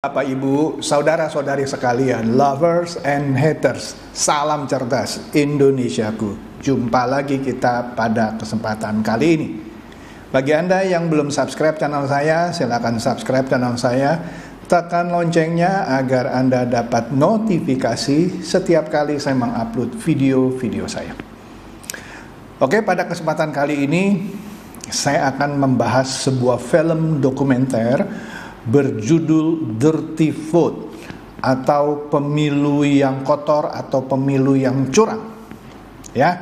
Bapak, Ibu, saudara-saudari sekalian, lovers and haters, salam cerdas Indonesiaku. Jumpa lagi kita pada kesempatan kali ini. Bagi Anda yang belum subscribe channel saya, silakan subscribe channel saya. Tekan loncengnya agar Anda dapat notifikasi setiap kali saya mengupload video-video saya. Oke, pada kesempatan kali ini saya akan membahas sebuah film dokumenter berjudul Dirty Vote atau pemilu yang kotor atau pemilu yang curang. Ya,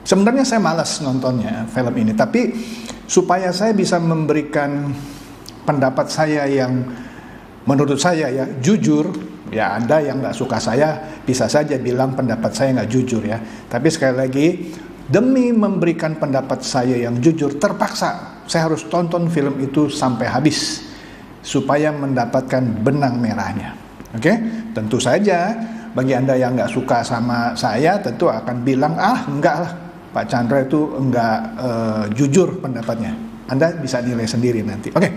sebenarnya saya malas nontonnya film ini, tapi supaya saya bisa memberikan pendapat saya yang menurut saya ya jujur. Ya, Anda yang nggak suka saya bisa saja bilang pendapat saya nggak jujur ya. Tapi sekali lagi, demi memberikan pendapat saya yang jujur, terpaksa saya harus tonton film itu sampai habis supaya mendapatkan benang merahnya. Oke? Tentu saja bagi Anda yang nggak suka sama saya tentu akan bilang, enggak lah, Pak Chandra itu enggak jujur pendapatnya. Anda bisa nilai sendiri nanti. Oke?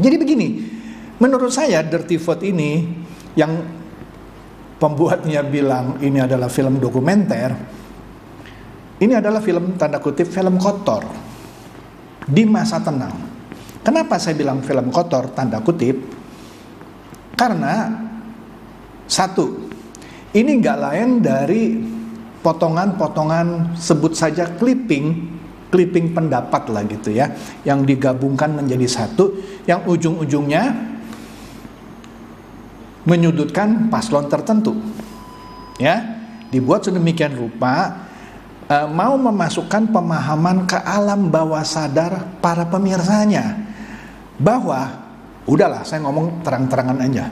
Jadi begini, menurut saya Dirty Vote ini yang pembuatnya bilang ini adalah film dokumenter, ini adalah film tanda kutip film kotor di masa tenang. Kenapa saya bilang film kotor tanda kutip? Karena satu, ini nggak lain dari potongan-potongan, sebut saja clipping pendapat lah gitu ya, yang digabungkan menjadi satu, yang ujung-ujungnya menyudutkan paslon tertentu. Ya, dibuat sedemikian rupa mau memasukkan pemahaman ke alam bawah sadar para pemirsanya bahwa udahlah, saya ngomong terang-terangan aja,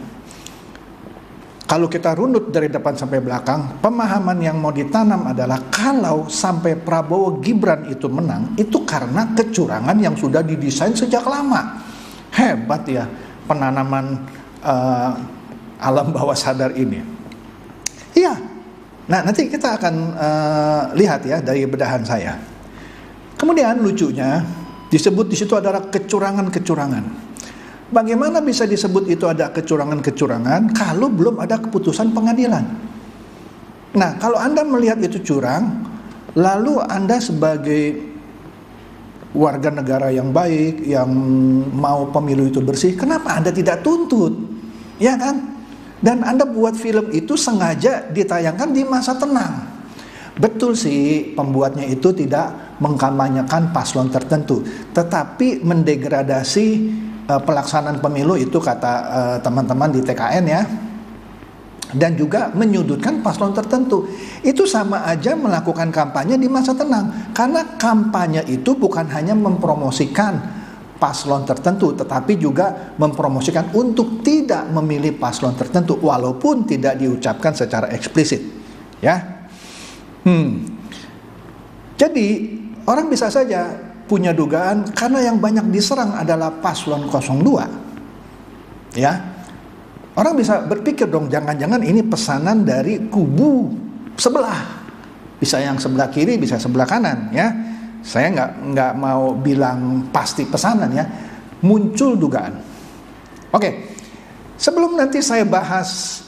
kalau kita runut dari depan sampai belakang, pemahaman yang mau ditanam adalah kalau sampai Prabowo Gibran itu menang, itu karena kecurangan yang sudah didesain sejak lama. Hebat ya penanaman alam bawah sadar ini. Iya. Nah, nanti kita akan lihat ya dari bedahan saya. Kemudian lucunya disebut di situ adalah kecurangan-kecurangan. Bagaimana bisa disebut itu ada kecurangan-kecurangan kalau belum ada keputusan pengadilan? Nah, kalau Anda melihat itu curang, lalu Anda sebagai warga negara yang baik, yang mau pemilu itu bersih, kenapa Anda tidak tuntut? Ya kan? Dan Anda buat film itu sengaja ditayangkan di masa tenang. Betul sih, pembuatnya itu tidak mengkampanyekan paslon tertentu, tetapi mendegradasi pelaksanaan pemilu itu kata teman-teman di TKN ya. Dan juga menyudutkan paslon tertentu. Itu sama aja melakukan kampanye di masa tenang. Karena kampanye itu bukan hanya mempromosikan paslon tertentu, tetapi juga mempromosikan untuk tidak memilih paslon tertentu walaupun tidak diucapkan secara eksplisit ya. Jadi orang bisa saja punya dugaan karena yang banyak diserang adalah paslon 02 ya. Orang bisa berpikir dong, jangan-jangan ini pesanan dari kubu sebelah, bisa yang sebelah kiri, bisa sebelah kanan ya. Saya nggak mau bilang pasti pesanan ya, muncul dugaan. Oke, sebelum nanti saya bahas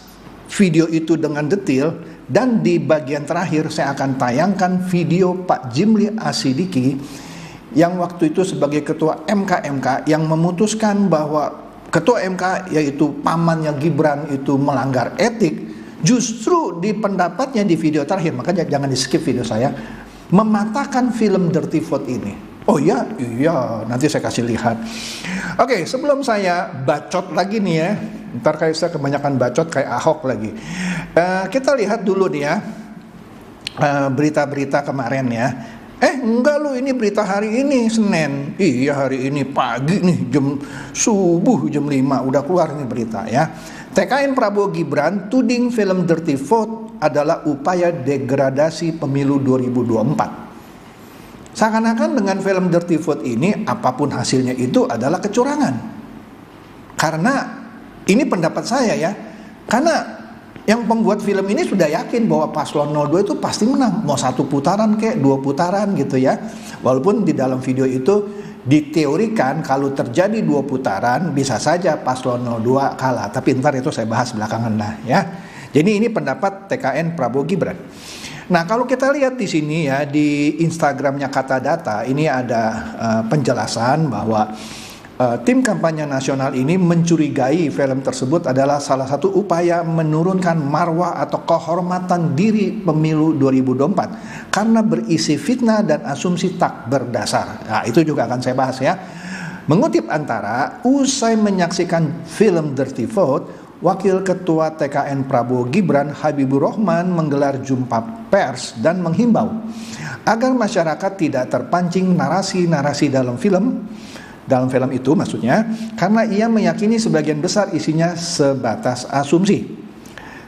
video itu dengan detail, dan di bagian terakhir saya akan tayangkan video Pak Jimli Asidiki yang waktu itu sebagai ketua MK yang memutuskan bahwa ketua MK yaitu pamannya Gibran itu melanggar etik. Justru di pendapatnya di video terakhir, makanya jangan di skip video saya, mematahkan film Dirty Vote ini. Oh iya, nanti saya kasih lihat. Oke, sebelum saya bacot lagi nih ya, ntar kayak saya kebanyakan bacot kayak Ahok lagi. Kita lihat dulu nih ya, berita-berita kemarin ya. Enggak loh, ini berita hari ini Senin. Iya, hari ini pagi nih, subuh jam 5 udah keluar nih berita ya. TKN Prabowo Gibran tuding film Dirty Vote adalah upaya degradasi pemilu 2024. Seakan-akan dengan film Dirty Vote ini apapun hasilnya itu adalah kecurangan. Karena ini pendapat saya ya. Karena Yang pembuat film ini sudah yakin bahwa paslon 02 itu pasti menang, mau 1 putaran kayak 2 putaran gitu ya. Walaupun di dalam video itu diteorikan kalau terjadi 2 putaran bisa saja paslon 02 kalah, tapi ntar itu saya bahas belakangan lah ya. Jadi ini pendapat TKN Prabowo Gibran. Nah, kalau kita lihat di sini ya, di Instagramnya Kata Data ini ada penjelasan bahwa tim kampanye nasional ini mencurigai film tersebut adalah salah satu upaya menurunkan marwah atau kehormatan diri pemilu 2024 karena berisi fitnah dan asumsi tak berdasar. Nah, itu juga akan saya bahas ya. Mengutip Antara, usai menyaksikan film Dirty Vote, Wakil Ketua TKN Prabowo Gibran Habibur Rahman menggelar jumpa pers dan menghimbau agar masyarakat tidak terpancing narasi-narasi dalam film itu maksudnya, karena ia meyakini sebagian besar isinya sebatas asumsi.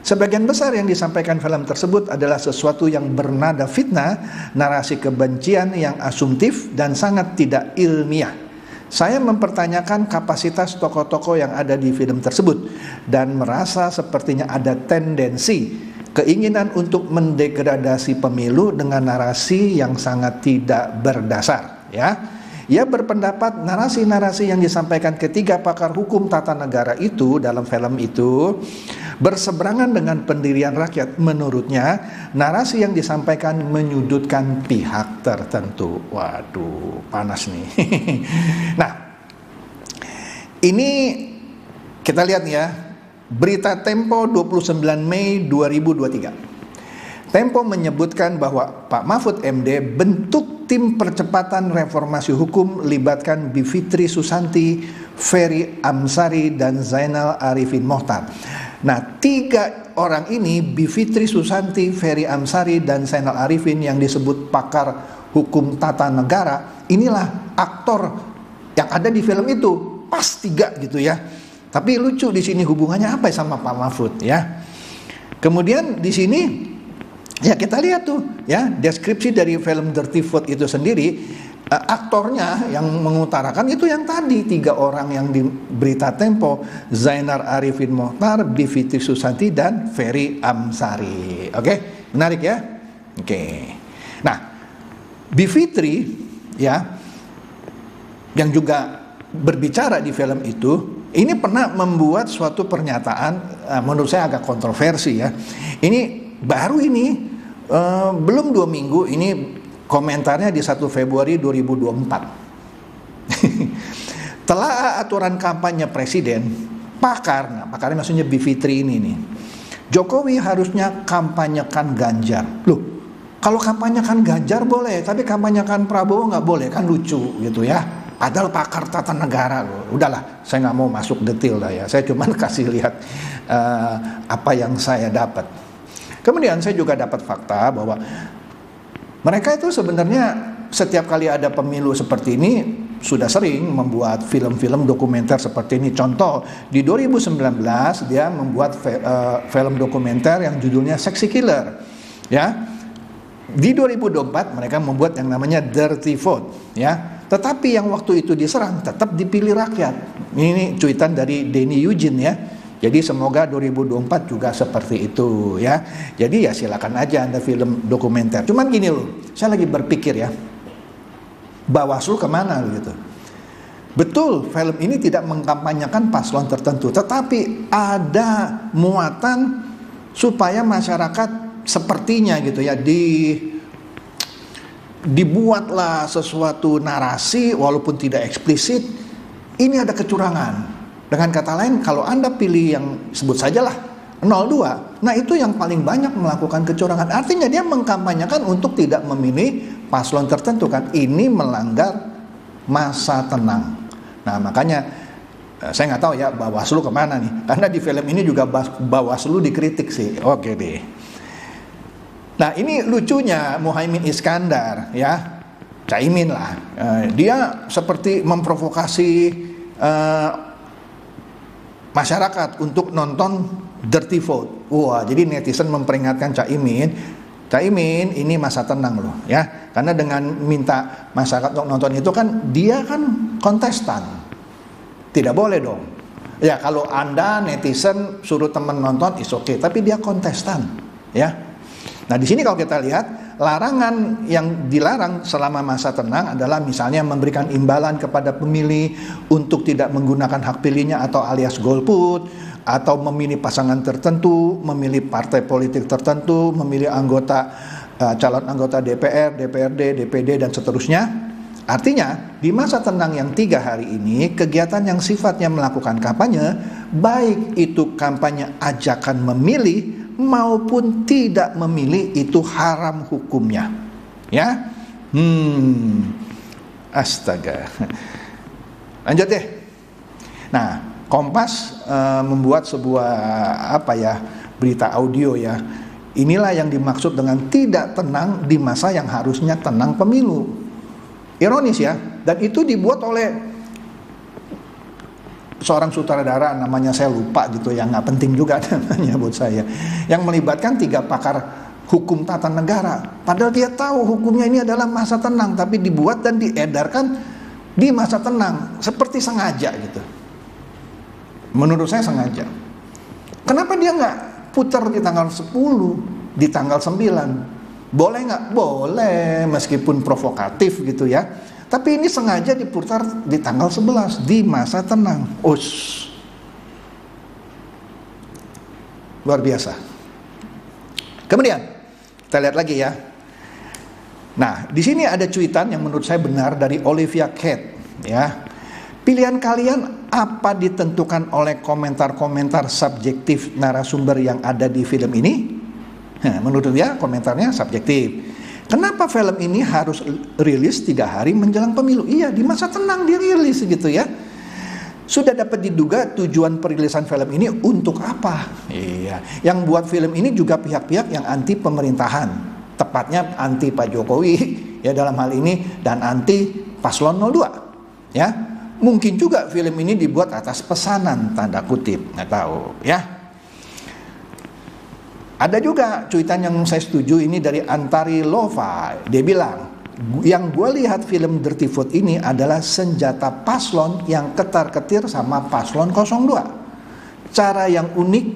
Sebagian besar yang disampaikan film tersebut adalah sesuatu yang bernada fitnah, narasi kebencian yang asumtif dan sangat tidak ilmiah. Saya mempertanyakan kapasitas tokoh-tokoh yang ada di film tersebut dan merasa sepertinya ada tendensi keinginan untuk mendegradasi pemilu dengan narasi yang sangat tidak berdasar ya. Ia berpendapat narasi-narasi yang disampaikan ketiga pakar hukum tata negara itu dalam film itu berseberangan dengan pendirian rakyat. Menurutnya, narasi yang disampaikan menyudutkan pihak tertentu. Waduh, panas nih. Nah, ini kita lihat ya, berita Tempo 29 Mei 2023. Tempo menyebutkan bahwa Pak Mahfud MD bentuk tim percepatan reformasi hukum libatkan Bivitri Susanti, Ferry Amsari, dan Zainal Arifin Mohtar. Nah, 3 orang ini, Bivitri Susanti, Ferry Amsari, dan Zainal Arifin yang disebut pakar hukum tata negara, inilah aktor yang ada di film itu. Pas 3 gitu ya. Tapi lucu di sini hubungannya apa sama Pak Mahfud ya. Kemudian di sini ya kita lihat tuh ya, deskripsi dari film Dirty Vote itu sendiri, aktornya yang mengutarakan itu yang tadi 3 orang yang di berita Tempo, Zainal Arifin Mohtar, Bivitri Susanti, dan Ferry Amsari. Oke, menarik ya. Oke. Nah, Bivitri ya yang juga berbicara di film itu, ini pernah membuat suatu pernyataan menurut saya agak kontroversi ya. Ini baru ini belum 2 minggu ini komentarnya di 1 Februari 2024. Telah aturan kampanye presiden, pakarnya maksudnya Bivitri ini nih, Jokowi harusnya kampanyekan Ganjar. Loh, kalau kampanyekan Ganjar boleh, tapi kampanyekan Prabowo nggak boleh, kan lucu gitu ya. Padahal pakar tata negara loh. Udahlah, saya nggak mau masuk detail lah ya. Saya cuma kasih lihat apa yang saya dapat. Kemudian saya juga dapat fakta bahwa mereka itu sebenarnya setiap kali ada pemilu seperti ini sudah sering membuat film-film dokumenter seperti ini. Contoh, di 2019 dia membuat film dokumenter yang judulnya Sexy Killer. Ya. Di 2024 mereka membuat yang namanya Dirty Vote, ya. Tetapi yang waktu itu diserang tetap dipilih rakyat. Ini cuitan dari Denny Eugene ya. Jadi semoga 2024 juga seperti itu ya. Jadi ya silakan aja Anda film dokumenter. Cuman gini loh, saya lagi berpikir ya, Bawaslu kemana gitu. Betul, film ini tidak mengkampanyekan paslon tertentu, tetapi ada muatan supaya masyarakat sepertinya gitu ya, dibuatlah sesuatu narasi walaupun tidak eksplisit, ini ada kecurangan. Dengan kata lain, kalau Anda pilih yang sebut sajalah 02, nah itu yang paling banyak melakukan kecurangan. Artinya dia mengkampanyekan untuk tidak memilih paslon tertentu kan. Ini melanggar masa tenang. Nah makanya saya nggak tahu ya Bawaslu kemana nih. Karena di film ini juga Bawaslu dikritik sih. Oke deh. Nah ini lucunya Muhaimin Iskandar ya, Caimin lah. Dia seperti memprovokasi masyarakat untuk nonton Dirty Vote. Wah, jadi netizen memperingatkan Caimin ini masa tenang loh ya. Karena dengan minta masyarakat untuk nonton itu kan dia kan kontestan. Tidak boleh dong. Ya kalau Anda netizen suruh teman nonton is okay, tapi dia kontestan, ya. Nah di sini kalau kita lihat larangan yang dilarang selama masa tenang adalah misalnya memberikan imbalan kepada pemilih untuk tidak menggunakan hak pilihnya atau alias golput, atau memilih pasangan tertentu, memilih partai politik tertentu, memilih anggota calon anggota DPR, DPRD, DPD dan seterusnya. Artinya, di masa tenang yang 3 hari ini, kegiatan yang sifatnya melakukan kampanye, baik itu kampanye ajakan memilih maupun tidak memilih, itu haram hukumnya. Ya, astaga. Lanjut deh. Nah, Kompas membuat sebuah berita audio ya. Inilah yang dimaksud dengan tidak tenang di masa yang harusnya tenang pemilu. Ironis ya, dan itu dibuat oleh seorang sutradara namanya saya lupa gitu, yang nggak penting juga namanya buat saya, yang melibatkan 3 pakar hukum tata negara. Padahal dia tahu hukumnya ini adalah masa tenang, tapi dibuat dan diedarkan di masa tenang, seperti sengaja gitu. Menurut saya sengaja. Kenapa dia nggak putar di tanggal 10, di tanggal 9? Boleh nggak? Boleh, meskipun provokatif gitu ya. Tapi ini sengaja diputar di tanggal 11, di masa tenang. Luar biasa. Kemudian, kita lihat lagi ya. Nah, di sini ada cuitan yang menurut saya benar dari Olivia Cat ya. Pilihan kalian apa ditentukan oleh komentar-komentar subjektif narasumber yang ada di film ini? Nah, menurut dia komentarnya subjektif. Kenapa film ini harus rilis 3 hari menjelang pemilu? Iya, di masa tenang dirilis gitu ya. Sudah dapat diduga tujuan perilisan film ini untuk apa? Iya, yang buat film ini juga pihak-pihak yang anti pemerintahan, tepatnya anti Pak Jokowi ya dalam hal ini, dan anti Paslon 02 ya. Mungkin juga film ini dibuat atas pesanan tanda kutip, nggak tahu ya. Ada juga cuitan yang saya setuju ini dari Antari Lova. Dia bilang, yang gue lihat film Dirty Vote ini adalah senjata paslon yang ketar-ketir sama paslon 02. Cara yang unik,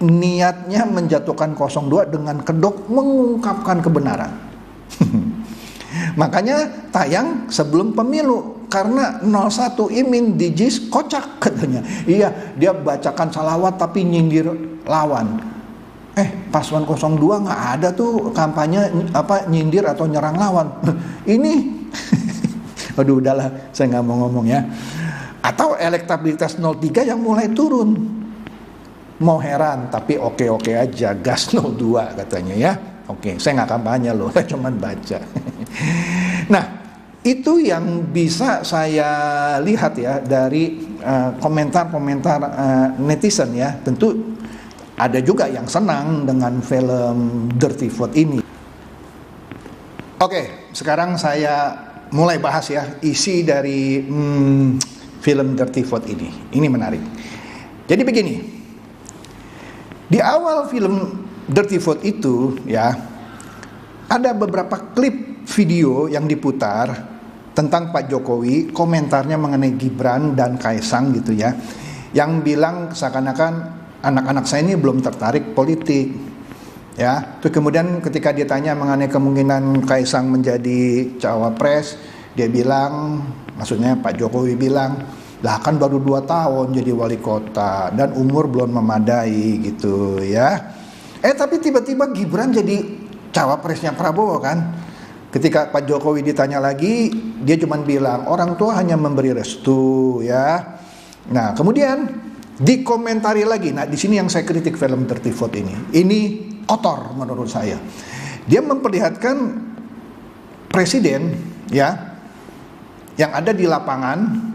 niatnya menjatuhkan 02 dengan kedok mengungkapkan kebenaran. Makanya tayang sebelum pemilu, karena 01 Imin Dijis kocak katanya. Iya, dia bacakan salawat tapi nyindir lawan. Paslon 02 nggak ada tuh kampanye nyindir atau nyerang lawan. Ini aduh udahlah, saya nggak mau ngomong ya. Atau elektabilitas 03 yang mulai turun. Mau heran, tapi oke aja, gas 02 katanya ya. Oke, saya nggak kampanye loh, saya cuma baca. Nah, itu yang bisa saya lihat ya dari komentar-komentar netizen ya. Tentu ada juga yang senang dengan film Dirty Vote ini. Oke, sekarang saya mulai bahas ya isi dari film Dirty Vote ini. Ini menarik. Jadi begini, di awal film Dirty Vote itu ya, ada beberapa klip video yang diputar tentang Pak Jokowi, komentarnya mengenai Gibran dan Kaisang gitu ya, yang bilang seakan-akan anak-anak saya ini belum tertarik politik ya. Terus kemudian ketika ditanya mengenai kemungkinan Kaisang menjadi cawapres, dia bilang, maksudnya Pak Jokowi bilang, lah kan baru 2 tahun jadi wali kota dan umur belum memadai gitu ya. Tapi tiba-tiba Gibran jadi cawapresnya Prabowo kan. Ketika Pak Jokowi ditanya lagi, dia cuma bilang orang tua hanya memberi restu ya. Nah kemudian dikomentari lagi. Nah, di sini yang saya kritik film Dirty Vote ini. Ini kotor menurut saya. Dia memperlihatkan presiden ya yang ada di lapangan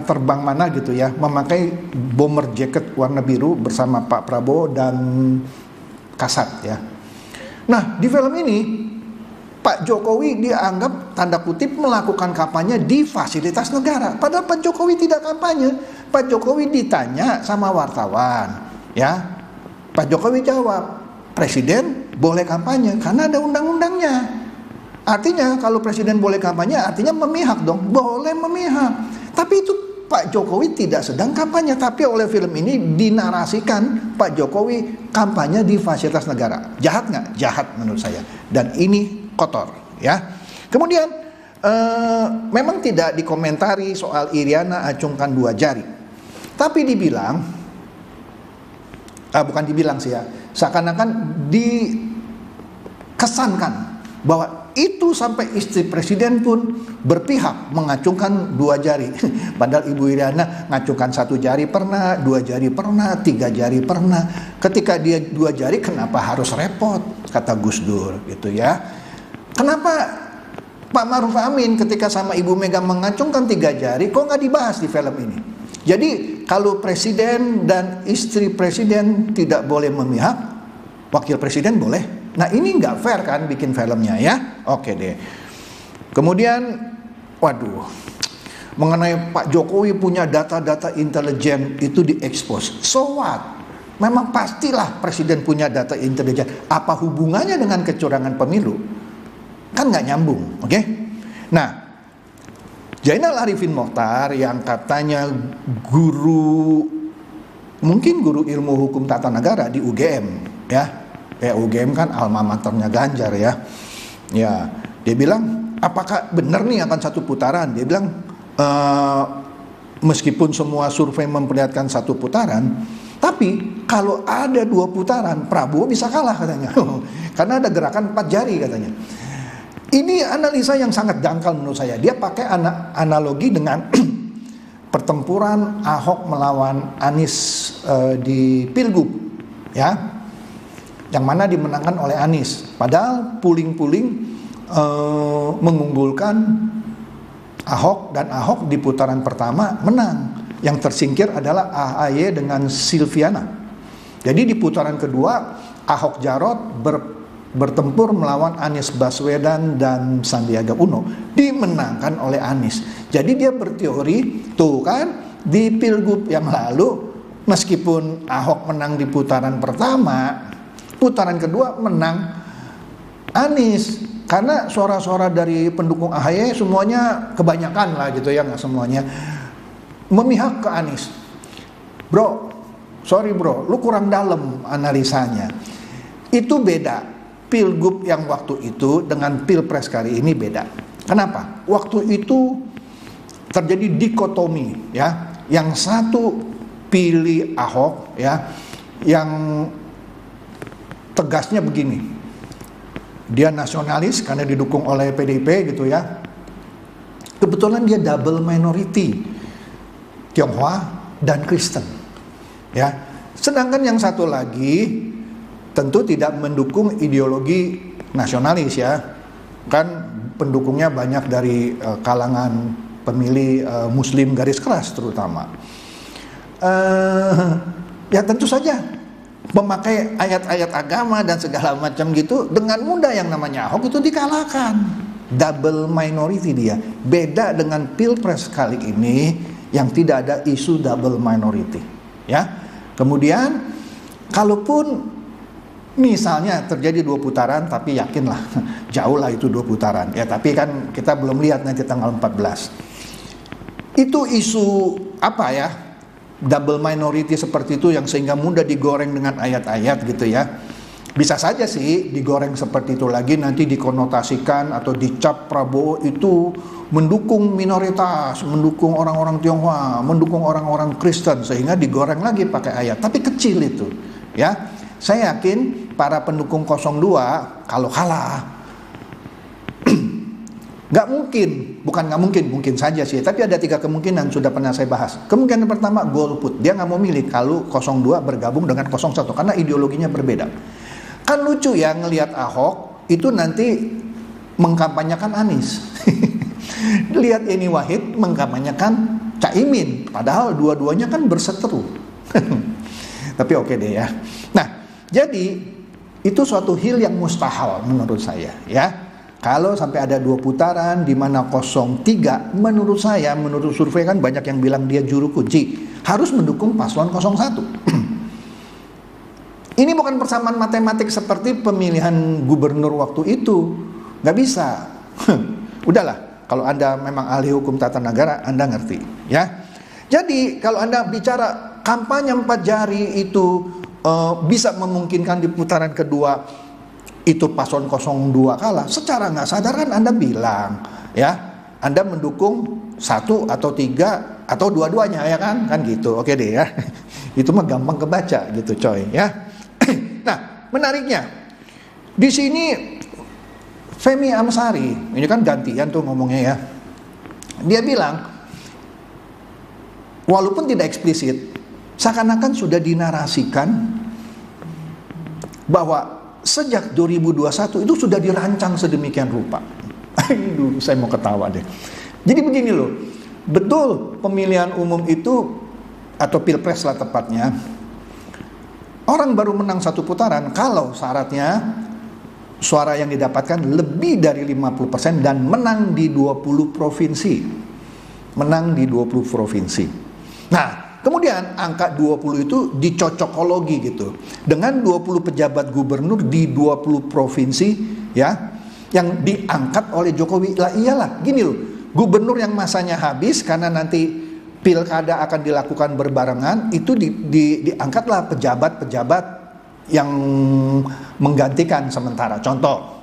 terbang mana gitu ya, memakai bomber jacket warna biru bersama Pak Prabowo dan Kasat ya. Nah, di film ini Pak Jokowi dianggap tanda kutip melakukan kampanye di fasilitas negara. Padahal Pak Jokowi tidak kampanye. Pak Jokowi ditanya sama wartawan, ya. Pak Jokowi jawab, presiden boleh kampanye karena ada undang-undangnya. Artinya kalau presiden boleh kampanye, artinya memihak dong, boleh memihak. Tapi itu Pak Jokowi tidak sedang kampanye, tapi oleh film ini dinarasikan Pak Jokowi kampanye di fasilitas negara. Jahat nggak? Jahat menurut saya. Dan ini kotor, ya. Kemudian memang tidak dikomentari soal Iriana acungkan 2 jari, tapi dibilang, bukan dibilang sih ya, seakan-akan dikesankan bahwa itu sampai istri presiden pun berpihak mengacungkan 2 jari. Padahal Ibu Iriana ngacungkan 1 jari pernah, 2 jari pernah, 3 jari pernah. Ketika dia 2 jari, kenapa harus repot? Kata Gus Dur, gitu ya. Kenapa Pak Ma'ruf Amin ketika sama Ibu Mega mengacungkan 3 jari, kok nggak dibahas di film ini? Jadi kalau presiden dan istri presiden tidak boleh memihak, wakil presiden boleh. Nah ini nggak fair kan bikin filmnya ya. Oke deh. Kemudian, waduh, mengenai Pak Jokowi punya data-data intelijen itu diekspos. So what? Memang pastilah presiden punya data intelijen. Apa hubungannya dengan kecurangan pemilu? Kan nggak nyambung, oke? Nah, Zainal Arifin Mochtar yang katanya mungkin guru ilmu hukum tata negara di UGM, ya. UGM kan alma maternya Ganjar ya. Ya, dia bilang, apakah benar nih akan 1 putaran? Dia bilang, meskipun semua survei memperlihatkan 1 putaran, tapi kalau ada 2 putaran, Prabowo bisa kalah katanya. Karena ada gerakan 4 jari katanya. Ini analisa yang sangat dangkal menurut saya. Dia pakai analogi dengan pertempuran Ahok melawan Anies di Pilgub, ya. Yang mana dimenangkan oleh Anies. Padahal puling-puling mengunggulkan Ahok, dan Ahok di putaran pertama menang. Yang tersingkir adalah AHY dengan Silviana. Jadi di putaran kedua Ahok Jarot bertempur melawan Anies Baswedan dan Sandiaga Uno, dimenangkan oleh Anies. Jadi dia berteori, tuh kan, di Pilgub yang lalu meskipun Ahok menang di putaran pertama, putaran kedua menang Anies, karena suara-suara dari pendukung AHY semuanya, kebanyakan lah gitu ya, nggak semuanya, memihak ke Anies. Bro, sorry bro, lu kurang dalam analisanya. Itu beda. Pilgub yang waktu itu dengan Pilpres kali ini beda. Kenapa? Waktu itu terjadi dikotomi, ya. Yang satu pilih Ahok, ya, yang tegasnya begini, dia nasionalis karena didukung oleh PDIP gitu ya. Kebetulan dia double minority, Tionghoa dan Kristen, ya. Sedangkan yang satu lagi tentu tidak mendukung ideologi nasionalis, ya. Kan pendukungnya banyak dari kalangan pemilih Muslim garis keras terutama. Ya tentu saja memakai ayat-ayat agama dan segala macam gitu, dengan mudah yang namanya Ahok itu dikalahkan. Double minority dia. Beda dengan Pilpres kali ini yang tidak ada isu double minority, ya. Kemudian kalaupun misalnya terjadi 2 putaran, tapi yakinlah jauh lah itu 2 putaran. Ya tapi kan kita belum lihat nanti tanggal 14. Itu isu apa ya? Double minority seperti itu yang sehingga mudah digoreng dengan ayat-ayat gitu ya. Bisa saja sih digoreng seperti itu lagi, nanti dikonotasikan atau dicap Prabowo itu mendukung minoritas, mendukung orang-orang Tionghoa, mendukung orang-orang Kristen, sehingga digoreng lagi pakai ayat. Tapi kecil itu, ya. Saya yakin para pendukung 02 kalau kalah nggak mungkin, bukan nggak mungkin, mungkin saja sih, tapi ada 3 kemungkinan sudah pernah saya bahas. Kemungkinan pertama, golput, dia nggak mau milih kalau 02 bergabung dengan 01 karena ideologinya berbeda. Kan lucu ya ngelihat Ahok itu nanti mengkampanyekan Anies. Lihat Yeni Wahid mengkampanyekan Caimin, padahal dua-duanya kan berseteru. Tapi oke deh ya. Nah, jadi itu suatu hal yang mustahil menurut saya, ya. Kalau sampai ada 2 putaran di mana 03, menurut saya, menurut survei kan banyak yang bilang dia juru kunci, harus mendukung paslon 01. Ini bukan persamaan matematik seperti pemilihan gubernur waktu itu, nggak bisa. Udahlah, kalau Anda memang ahli hukum tata negara, Anda ngerti, ya. Jadi kalau Anda bicara kampanye 4 jari itu bisa memungkinkan di putaran kedua itu paslon 02 kalah, secara nggak sadar kan Anda bilang ya, Anda mendukung 1 atau 3 atau dua-duanya, ya kan gitu. Oke deh ya. Itu mah gampang kebaca gitu coy ya. Nah, menariknya di sini Femi Amsari, ini kan gantian tuh ngomongnya ya. Dia bilang, walaupun tidak eksplisit, seakan-akan sudah dinarasikan bahwa sejak 2021 itu sudah dirancang sedemikian rupa. Aduh, saya mau ketawa deh. Jadi begini loh, betul pemilihan umum itu, atau pilpres lah tepatnya, orang baru menang 1 putaran kalau syaratnya suara yang didapatkan lebih dari 50% dan menang di 20 provinsi. Menang di 20 provinsi. Nah, kemudian angka 20 itu dicocokologi gitu. Dengan 20 pejabat gubernur di 20 provinsi ya, yang diangkat oleh Jokowi. Lah iyalah, gini loh. Gubernur yang masanya habis karena nanti pilkada akan dilakukan berbarengan, itu diangkatlah pejabat-pejabat yang menggantikan sementara. Contoh,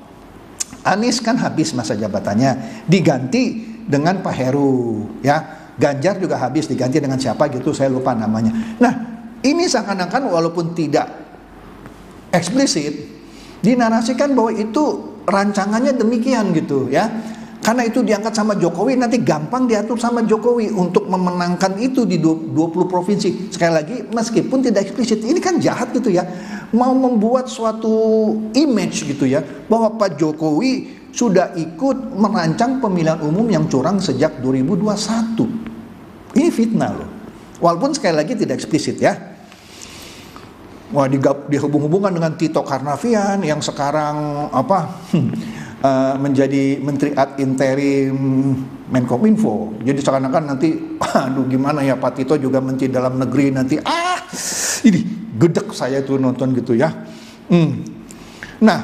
Anies kan habis masa jabatannya, diganti dengan Pak Heru ya. Ganjar juga habis, diganti dengan siapa gitu, saya lupa namanya. Nah, ini seakan-akan walaupun tidak eksplisit dinarasikan bahwa itu rancangannya demikian gitu ya. Karena itu diangkat sama Jokowi, nanti gampang diatur sama Jokowi untuk memenangkan itu di 20 provinsi. Sekali lagi, meskipun tidak eksplisit, ini kan jahat gitu ya. Mau membuat suatu image gitu ya, bahwa Pak Jokowi sudah ikut merancang pemilihan umum yang curang sejak 2021. Ini fitnah loh. Walaupun sekali lagi tidak eksplisit ya. Wah, dihubung-hubungkan dengan Tito Karnavian yang sekarang menjadi Menteri Ad Interim Menkominfo. Jadi seakan-akan nanti, aduh gimana ya Pak Tito juga Menteri Dalam Negeri nanti, ini gedek saya tuh nonton gitu ya. Nah,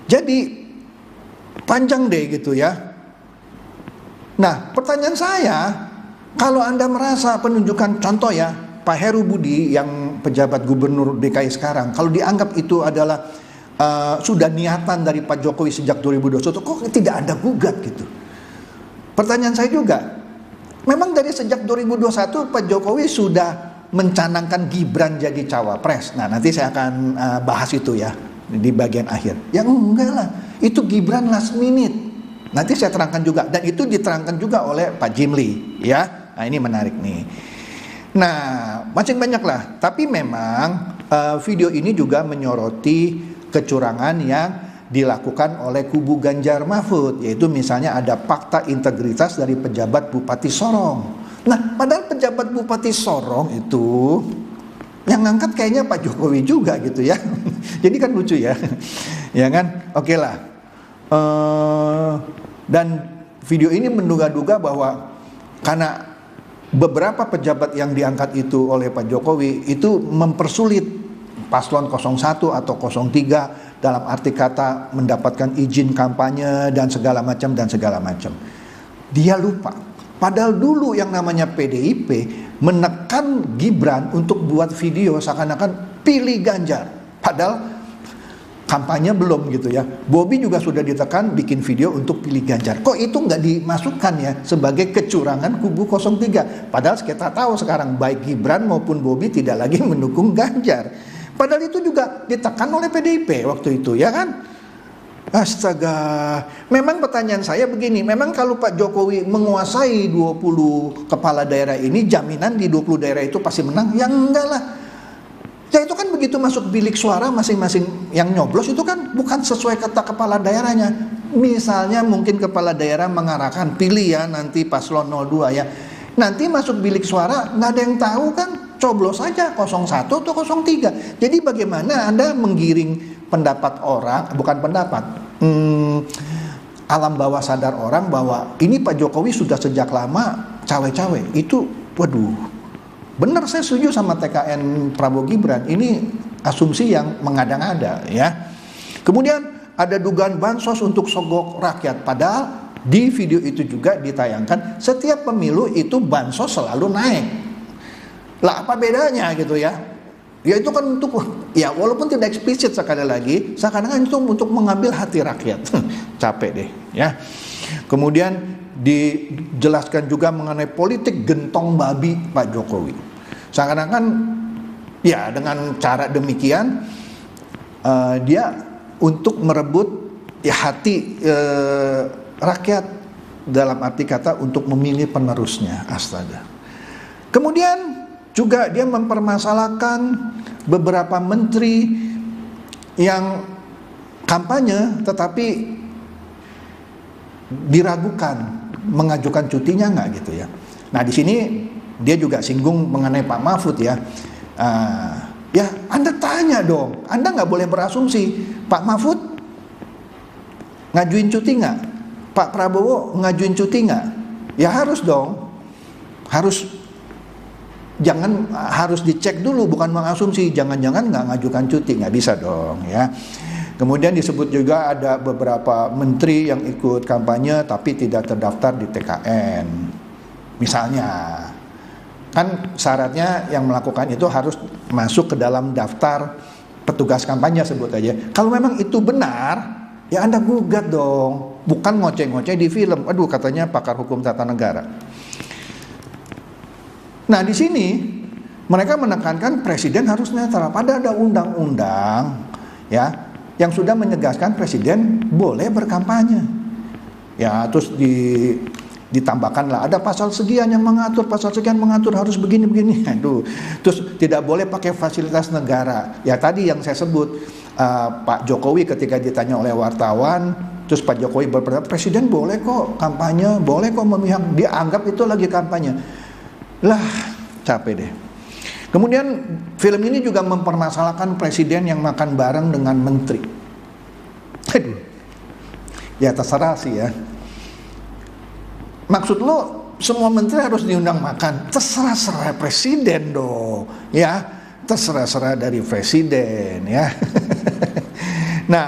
jadi panjang deh gitu ya. Nah, pertanyaan saya, kalau Anda merasa penunjukan contoh ya, Pak Heru Budi yang pejabat gubernur DKI sekarang, kalau dianggap itu adalah sudah niatan dari Pak Jokowi sejak 2021, kok tidak Anda gugat gitu? Pertanyaan saya juga, memang dari sejak 2021 Pak Jokowi sudah mencanangkan Gibran jadi cawapres. Nah, nanti saya akan bahas itu ya di bagian akhir. Ya enggak lah, itu Gibran last minute. Nanti saya terangkan juga, dan itu diterangkan juga oleh Pak Jimli ya. Nah, ini menarik nih. Nah, macam banyak lah. Tapi memang video ini juga menyoroti kecurangan yang dilakukan oleh kubu Ganjar Mahfud, yaitu misalnya ada fakta integritas dari pejabat Bupati Sorong. Nah, padahal pejabat Bupati Sorong itu yang ngangkat kayaknya Pak Jokowi juga gitu ya. Jadi kan lucu ya. Ya kan? Oke lah. Dan video ini menduga-duga bahwa karena beberapa pejabat yang diangkat itu oleh Pak Jokowi itu mempersulit paslon 01 atau 03 dalam arti kata mendapatkan izin kampanye dan segala macam. Dia lupa. Padahal dulu yang namanya PDIP menekan Gibran untuk buat video seakan-akan pilih Ganjar. Padahal kampanye belum gitu ya. Bobi juga sudah ditekan bikin video untuk pilih Ganjar. Kok itu nggak dimasukkan ya sebagai kecurangan kubu 03? Padahal kita tahu sekarang baik Gibran maupun Bobi tidak lagi mendukung Ganjar. Padahal itu juga ditekan oleh PDIP waktu itu ya kan. Astaga. Memang pertanyaan saya begini, memang kalau Pak Jokowi menguasai 20 kepala daerah ini, jaminan di 20 daerah itu pasti menang? Ya enggak lah. Ya itu kan begitu masuk bilik suara masing-masing yang nyoblos itu kan bukan sesuai kata kepala daerahnya. Misalnya mungkin kepala daerah mengarahkan pilih ya nanti paslon 02 ya. Nanti masuk bilik suara nggak ada yang tahu kan, coblos saja 01 atau 03. Jadi bagaimana Anda menggiring pendapat orang, bukan pendapat, alam bawah sadar orang bahwa ini Pak Jokowi sudah sejak lama cawe-cawe. Itu waduh. Benar, saya setuju sama TKN Prabowo Gibran. Ini asumsi yang mengada-ngada ya. Kemudian ada dugaan bansos untuk sogok rakyat. Padahal Di video itu juga ditayangkan setiap pemilu itu bansos selalu naik. Lah apa bedanya gitu ya? Ya itu kan untuk, ya walaupun tidak eksplisit sekali lagi, seakan-akan itu untuk mengambil hati rakyat. Capek deh ya. Kemudian dijelaskan juga mengenai politik gentong babi Pak Jokowi. Seakan-akan ya dengan cara demikian dia untuk merebut ya hati rakyat, dalam arti kata untuk memilih penerusnya. Astaga. Kemudian juga dia mempermasalahkan beberapa menteri yang kampanye tetapi diragukan mengajukan cutinya nggak gitu ya. Nah di sini dia juga singgung mengenai Pak Mahfud ya. Ya Anda tanya dong, Anda nggak boleh berasumsi. Pak Mahfud ngajuin cuti nggak? Pak Prabowo ngajuin cuti nggak? Ya harus dong, harus dicek dulu, bukan mengasumsi. Jangan-jangan nggak ngajukan cuti, nggak bisa dong ya. Kemudian disebut juga ada beberapa menteri yang ikut kampanye tapi tidak terdaftar di TKN. Misalnya, kan syaratnya yang melakukan itu harus masuk ke dalam daftar petugas kampanye, sebut aja. Kalau memang itu benar, ya Anda gugat dong. Bukan ngoceh-ngoceh di film. Aduh, katanya pakar hukum tata negara. Nah, di sini mereka menekankan presiden harus netral. Padahal ada undang-undang ya yang sudah menyegaskan presiden boleh berkampanye. Ya, terus ditambahkanlah ada pasal sekian yang mengatur, pasal sekian mengatur harus begini-begini. Aduh, terus tidak boleh pakai fasilitas negara. Ya tadi yang saya sebut, Pak Jokowi ketika ditanya oleh wartawan, terus Pak Jokowi berpendapat presiden boleh kok kampanye, boleh kok memihak. Dia anggap itu lagi kampanye. Lah, capek deh. Kemudian film ini juga mempermasalahkan presiden yang makan bareng dengan menteri. Aduh, ya terserah sih ya. Maksud lo semua menteri harus diundang makan? Terserah presiden dong, ya. Terserah dari presiden, ya. Nah,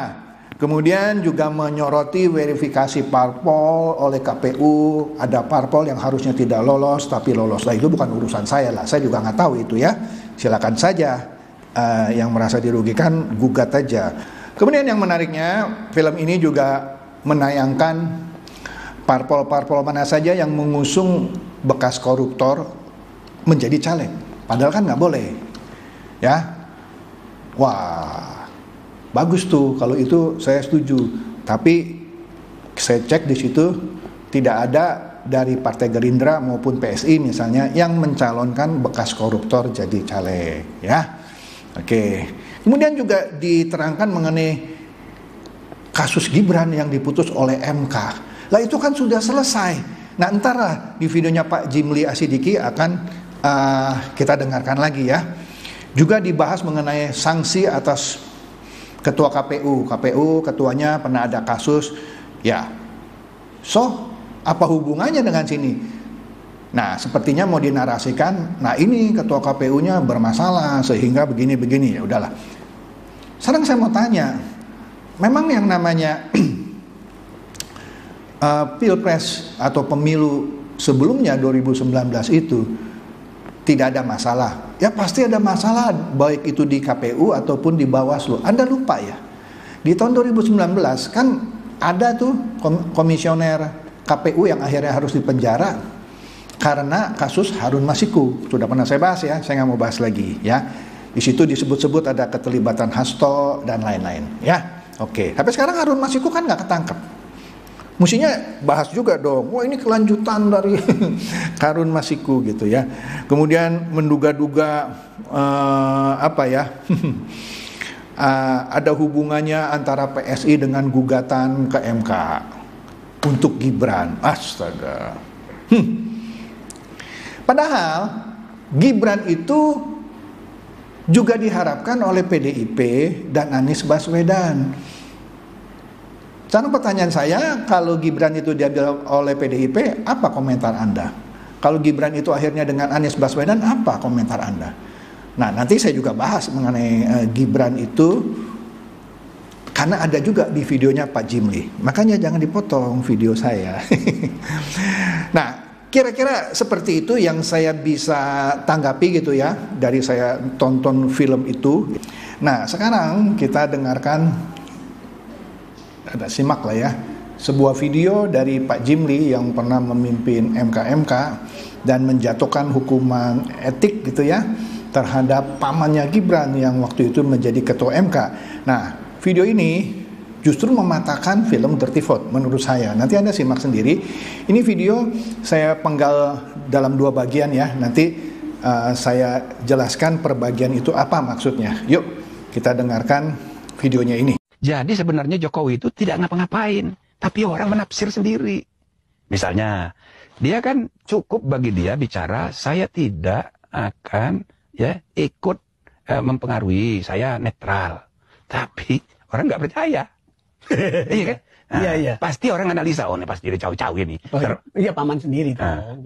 kemudian juga menyoroti verifikasi parpol oleh KPU. Ada parpol yang harusnya tidak lolos tapi lolos. Lah itu bukan urusan saya lah. Saya juga nggak tahu itu ya. Silakan saja yang merasa dirugikan gugat aja. Kemudian yang menariknya, film ini juga menayangkan parpol-parpol mana saja yang mengusung bekas koruptor menjadi caleg. Padahal kan nggak boleh, ya. Wah, bagus tuh kalau itu saya setuju. Tapi saya cek di situ tidak ada dari Partai Gerindra maupun PSI misalnya yang mencalonkan bekas koruptor jadi caleg, ya. Oke. Kemudian juga diterangkan mengenai kasus Gibran yang diputus oleh MK. Lah itu kan sudah selesai. Nah entarlah di videonya Pak Jimli Asidiki akan kita dengarkan lagi ya. Juga dibahas mengenai sanksi atas ketua KPU. KPU ketuanya pernah ada kasus. Ya, so apa hubungannya dengan sini? Nah sepertinya mau dinarasikan. Nah ini ketua KPU-nya bermasalah sehingga begini-begini. Ya udahlah. Sekarang saya mau tanya, memang yang namanya Pilpres atau pemilu sebelumnya 2019 itu tidak ada masalah? Ya pasti ada masalah, baik itu di KPU ataupun di Bawaslu. Anda lupa ya, di tahun 2019 kan ada tuh komisioner KPU yang akhirnya harus dipenjara karena kasus Harun Masiku. Sudah pernah saya bahas ya, saya nggak mau bahas lagi ya. Di situ disebut-sebut ada keterlibatan Hasto dan lain-lain ya. Oke, tapi sekarang Harun Masiku kan nggak ketangkep. Mestinya bahas juga dong. Wah ini kelanjutan dari Harun Masiku gitu ya. Kemudian menduga-duga ada hubungannya antara PSI dengan gugatan ke MK untuk Gibran. Astaga. Padahal Gibran itu juga diharapkan oleh PDIP dan Anies Baswedan. Sekarang pertanyaan saya, kalau Gibran itu diambil oleh PDIP, apa komentar Anda? Kalau Gibran itu akhirnya dengan Anies Baswedan, apa komentar Anda? Nah, nanti saya juga bahas mengenai Gibran itu Karena ada juga di videonya Pak Jimli. Makanya jangan dipotong video saya. Nah, kira-kira seperti itu yang saya bisa tanggapi gitu ya, dari saya tonton film itu. Nah, sekarang kita dengarkan, ada simak lah ya, sebuah video dari Pak Jimli yang pernah memimpin MK-MK dan menjatuhkan hukuman etik gitu ya terhadap pamannya Gibran yang waktu itu menjadi ketua MK. Nah, video ini justru mematahkan film Dirty Vote menurut saya. Nanti Anda simak sendiri. Ini video saya penggal dalam 2 bagian ya. Nanti saya jelaskan per bagian itu apa maksudnya. Yuk kita dengarkan videonya ini. Jadi sebenarnya Jokowi itu tidak ngapa-ngapain, tapi orang menafsir sendiri. Misalnya, dia kan cukup bagi dia bicara, saya tidak akan ya ikut mempengaruhi, saya netral. Tapi orang nggak percaya. Iya kan? Nah, iya. Pasti orang analisa, oh ini pasti dia cawe-cawe nih. Iya, paman sendiri.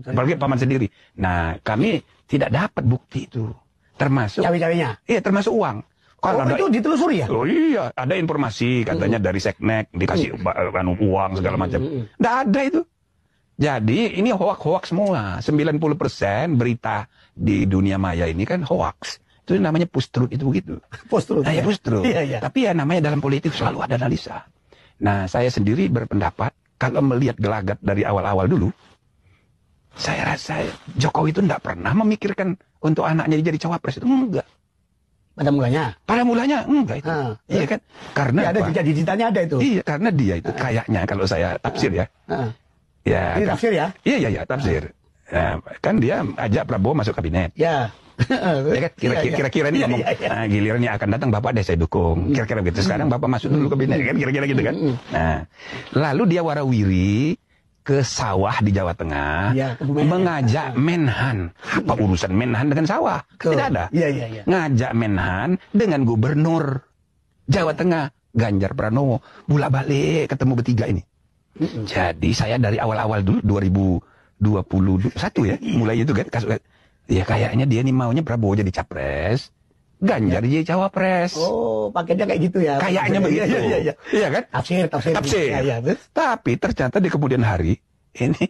Apalagi paman sendiri. Nah, kami tidak dapat bukti itu. Termasuk Cawe-cawenya? Iya, termasuk uang. Kalau itu ditelusuri ya? Oh iya, ada informasi katanya dari Seknek dikasih uang segala macam. Nggak ada itu. Jadi ini hoax semua. 90% berita di dunia maya ini kan hoax. Itu namanya post-truth itu begitu. Post-truth. Nah, ya post-truth. Iya. Tapi ya namanya dalam politik selalu ada analisa. Nah, saya sendiri berpendapat kalau melihat gelagat dari awal-awal dulu, saya rasa Jokowi itu tidak pernah memikirkan untuk anaknya jadi cawapres. Itu enggak. Pada mulanya enggak itu. Iya kan? Karena ya, ada jejak digitalnya ada itu. Iya, karena dia itu kayaknya kalau saya tafsir ya. Ya. Ini tafsir ya? Iya, tafsir. Nah, kan dia ajak Prabowo masuk kabinet. Ya. Ya kan? Kira-kira ini ngomong, nah, giliran yang akan datang Bapak deh saya dukung. Kira-kira begitu. Sekarang Bapak masuk dulu kabinet kan? Kira-kira gitu kan? Nah, lalu dia warawiri ke sawah di Jawa Tengah, mengajak Menhan. Apa urusan Menhan dengan sawah? Tidak ada. Iya. Ngajak Menhan dengan gubernur Jawa Tengah, Ganjar Pranowo, bolak-balik ketemu bertiga ini. Jadi saya dari awal-awal dulu 2021 ya, mulai itu kan kasus. Ya kayaknya dia nih maunya Prabowo jadi capres, Ganjar jadi cawapres. Oh, paketnya kayak gitu ya. Kayaknya begitu. Iya kan? Tafsir. Ya. Tapi ternyata di kemudian hari ini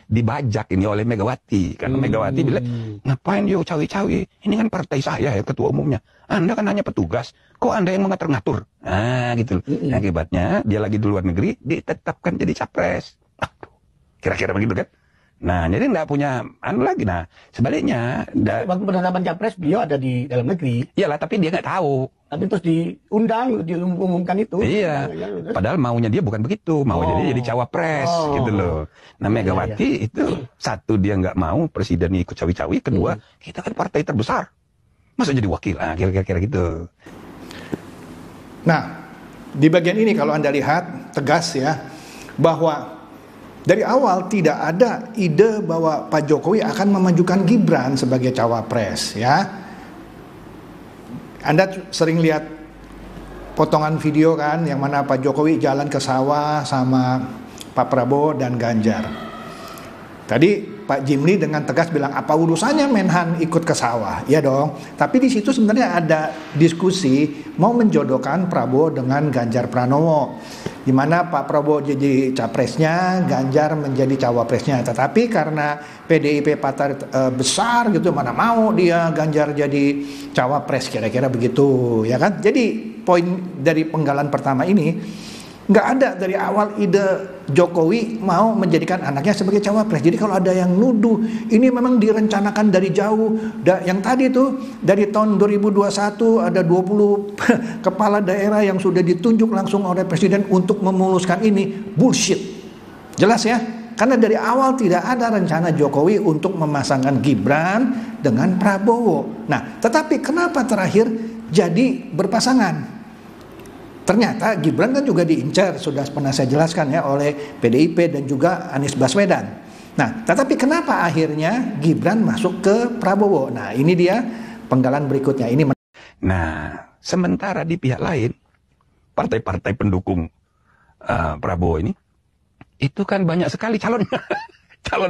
dibajak ini oleh Megawati. Karena Megawati bilang, ngapain yo cawe-cawe? Ini kan partai saya ya ketua umumnya. Anda kan hanya petugas. Kok Anda yang mengatur-ngatur? Nah gitu. Akibatnya dia lagi di luar negeri ditetapkan jadi capres. Kira-kira begitu kan? Nah, jadi nggak punya lagi. Nah, sebaliknya waktu penetapan capres beliau ada di dalam negeri. Iyalah, tapi dia nggak tahu. Tapi terus diumumkan itu. Iya. Padahal maunya dia bukan begitu. Maunya dia jadi cawapres gitu loh. Nah, Megawati itu satu dia nggak mau presiden ikut cawi-cawi. Kedua, kita kan partai terbesar. Masa jadi wakil? Nah, kira-kira gitu. Nah, di bagian ini kalau Anda lihat tegas ya bahwa dari awal tidak ada ide bahwa Pak Jokowi akan memajukan Gibran sebagai cawapres ya. Anda sering lihat potongan video kan yang mana Pak Jokowi jalan ke sawah sama Pak Prabowo dan Ganjar. Tadi Pak Jimli dengan tegas bilang apa urusannya Menhan ikut ke sawah? Ya dong. Tapi di situ sebenarnya ada diskusi mau menjodohkan Prabowo dengan Ganjar Pranowo, di mana Pak Prabowo jadi capresnya, Ganjar menjadi cawapresnya. Tetapi karena PDIP partai besar gitu, mana mau dia Ganjar jadi cawapres, kira-kira begitu, ya kan? Jadi poin dari penggalan pertama ini nggak ada dari awal ide Jokowi mau menjadikan anaknya sebagai cawapres. Jadi kalau ada yang nuduh ini memang direncanakan dari jauh, yang tadi tuh dari tahun 2021 ada 20 kepala daerah yang sudah ditunjuk langsung oleh presiden untuk memuluskan ini, bullshit. Jelas ya? Karena dari awal tidak ada rencana Jokowi untuk memasangkan Gibran dengan Prabowo. Nah, tetapi kenapa terakhir jadi berpasangan? Ternyata Gibran kan juga diincar, sudah pernah saya jelaskan ya, oleh PDIP dan juga Anies Baswedan. Nah, tetapi kenapa akhirnya Gibran masuk ke Prabowo? Nah, ini dia penggalan berikutnya. Nah, sementara di pihak lain, partai-partai pendukung Prabowo ini, itu kan banyak sekali calon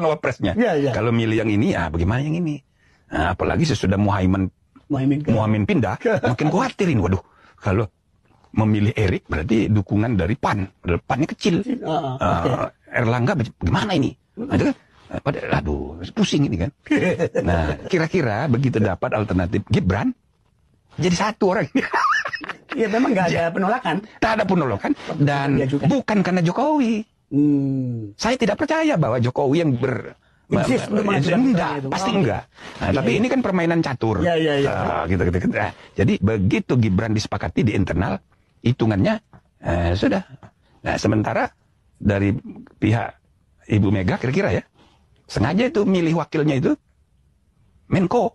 wapresnya. Kalau milih yang ini, bagaimana yang ini? Nah, apalagi sesudah Muhaimin pindah, makin khawatirin. Waduh, kalau memilih Erik berarti dukungan dari PAN. PAN-nya kecil. Erlangga gimana ini? Itu kan, aduh, pusing ini kan. Nah, kira-kira begitu dapat alternatif Gibran, jadi satu orang. Ya memang nggak ada penolakan. Tak ada penolakan. Dan bukan karena Jokowi. Saya tidak percaya bahwa Jokowi yang enggak, pasti enggak. Nah, tapi ini kan permainan catur. Gitu. Nah, jadi begitu Gibran disepakati di internal, hitungannya sudah. Nah, sementara dari pihak Ibu Mega kira-kira ya, sengaja itu milih wakilnya itu Menko.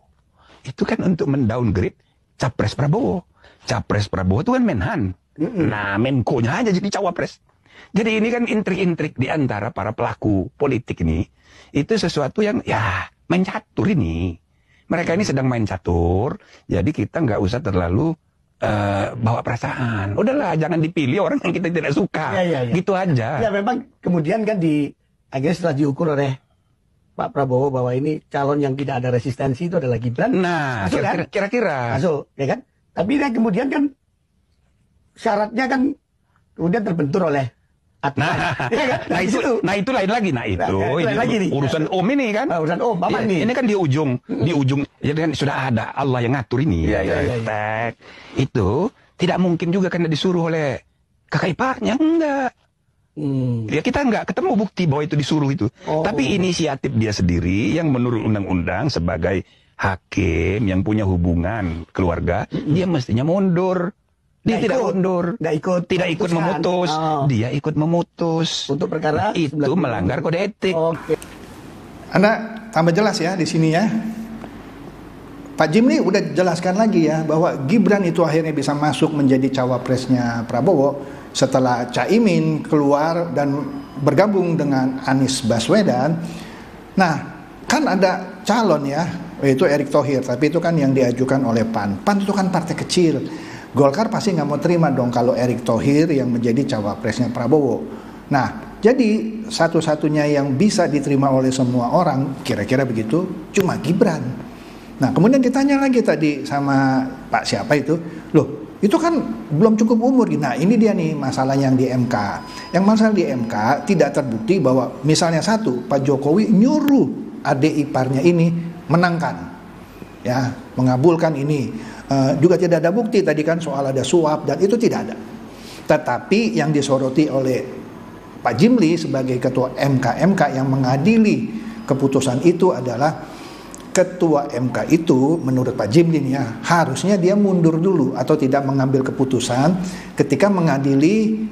Itu kan untuk mendowngrade Capres Prabowo. Capres Prabowo itu kan Menhan. Nah, Menko-nya aja jadi cawapres. Jadi ini kan intrik-intrik di antara para pelaku politik ini. Itu sesuatu yang ya main catur ini. Mereka ini sedang main catur. Jadi kita nggak usah terlalu bawa perasaan. Udahlah, jangan dipilih orang yang kita tidak suka. Gitu aja. Ya memang kemudian kan akhirnya setelah diukur oleh Pak Prabowo bahwa ini calon yang tidak ada resistensi itu adalah Gibran. Nah, kira-kira. Masuk, ya kan? Tapi kemudian kan syaratnya kan kemudian terbentur oleh aturan. Nah itu lain lagi. Urusan Om ini kan. Urusan Om apa nih? Ini kan di ujung, jadi kan sudah ada Allah yang ngatur ini. Itu tidak mungkin juga karena disuruh oleh kakak iparnya, enggak. Ya kita enggak ketemu bukti bahwa itu disuruh itu. Tapi inisiatif dia sendiri yang menurut undang-undang sebagai hakim yang punya hubungan keluarga, dia mestinya mundur. Dia tidak mundur, tidak ikut memutus. Dia ikut memutus. Untuk perkara itu melanggar kode etik. Anda tambah jelas ya di sini ya. Pak Jimli udah jelaskan lagi ya bahwa Gibran itu akhirnya bisa masuk menjadi cawapresnya Prabowo setelah Caimin keluar dan bergabung dengan Anies Baswedan. Nah, kan ada calon ya, yaitu Erick Thohir, tapi itu kan yang diajukan oleh PAN. PAN itu kan partai kecil. Golkar pasti nggak mau terima dong kalau Erick Thohir yang menjadi cawapresnya Prabowo. Nah, jadi satu-satunya yang bisa diterima oleh semua orang, kira-kira begitu, cuma Gibran. Nah, kemudian ditanya lagi tadi sama Pak siapa itu, loh itu kan belum cukup umur. Nah, ini dia nih masalah yang di MK. Yang masalah di MK tidak terbukti bahwa misalnya satu, Pak Jokowi nyuruh adik iparnya ini menangkan, ya, mengabulkan ini. Juga tidak ada bukti tadi kan soal ada suap dan itu tidak ada. Tetapi yang disoroti oleh Pak Jimli sebagai ketua MK yang mengadili keputusan itu adalah ketua MK itu menurut Pak Jimli ya harusnya dia mundur dulu atau tidak mengambil keputusan ketika mengadili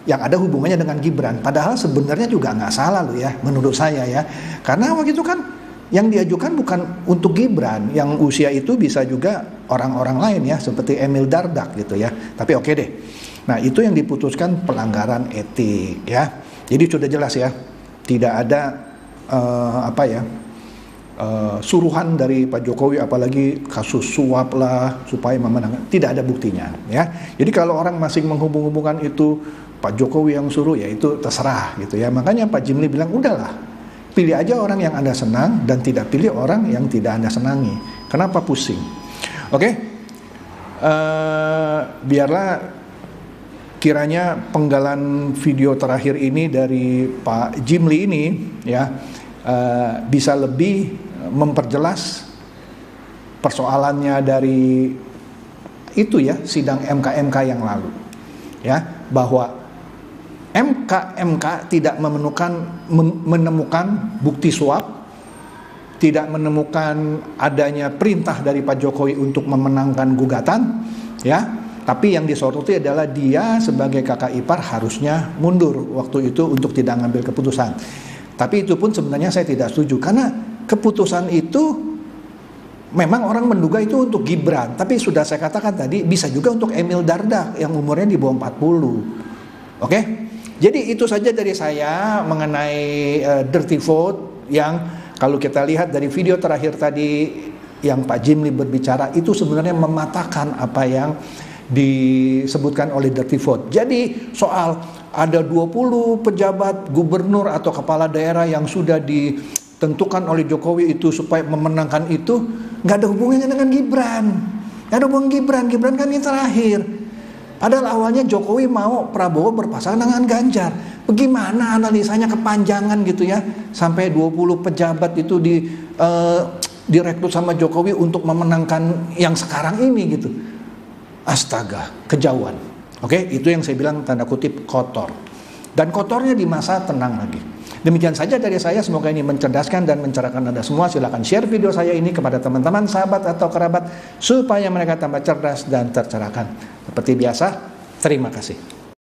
yang ada hubungannya dengan Gibran. Padahal sebenarnya juga nggak salah loh ya menurut saya ya, karena waktu itu kan yang diajukan bukan untuk Gibran, yang usia itu bisa juga orang-orang lain ya, seperti Emil Dardak gitu ya. Tapi oke deh. Nah, itu yang diputuskan pelanggaran etik ya. Jadi sudah jelas ya, tidak ada suruhan dari Pak Jokowi, apalagi kasus suap lah supaya memenangkan. Tidak ada buktinya ya. Jadi kalau orang masih menghubung-hubungkan itu Pak Jokowi yang suruh, ya itu terserah gitu ya. Makanya Pak Jimli bilang udahlah. Pilih aja orang yang Anda senang dan tidak pilih orang yang tidak Anda senangi. Kenapa pusing? Oke? Biarlah kiranya penggalan video terakhir ini dari Pak Jimli ini ya bisa lebih memperjelas persoalannya dari itu ya sidang MK yang lalu. Ya, bahwa MK tidak menemukan bukti suap, tidak menemukan adanya perintah dari Pak Jokowi untuk memenangkan gugatan, ya. Tapi yang disoroti adalah dia sebagai kakak ipar harusnya mundur waktu itu untuk tidak mengambil keputusan. Tapi itu pun sebenarnya saya tidak setuju karena keputusan itu memang orang menduga itu untuk Gibran, tapi sudah saya katakan tadi bisa juga untuk Emil Dardak yang umurnya di bawah 40. Oke? Jadi itu saja dari saya mengenai dirty vote yang kalau kita lihat dari video terakhir tadi yang Pak Jimli berbicara itu sebenarnya mematahkan apa yang disebutkan oleh dirty vote. Jadi soal ada 20 pejabat gubernur atau kepala daerah yang sudah ditentukan oleh Jokowi itu supaya memenangkan itu nggak ada hubungannya dengan Gibran. Nggak ada hubungan Gibran kan ini terakhir. Padahal awalnya Jokowi mau Prabowo berpasangan dengan Ganjar. Bagaimana analisanya kepanjangan gitu ya. Sampai 20 pejabat itu direkrut sama Jokowi untuk memenangkan yang sekarang ini gitu. Astaga, kejauhan. Oke, itu yang saya bilang tanda kutip kotor. Dan kotornya di masa tenang lagi. Demikian saja dari saya, semoga ini mencerdaskan dan mencerahkan Anda semua. Silakan share video saya ini kepada teman-teman, sahabat atau kerabat supaya mereka tambah cerdas dan tercerahkan. Seperti biasa, terima kasih.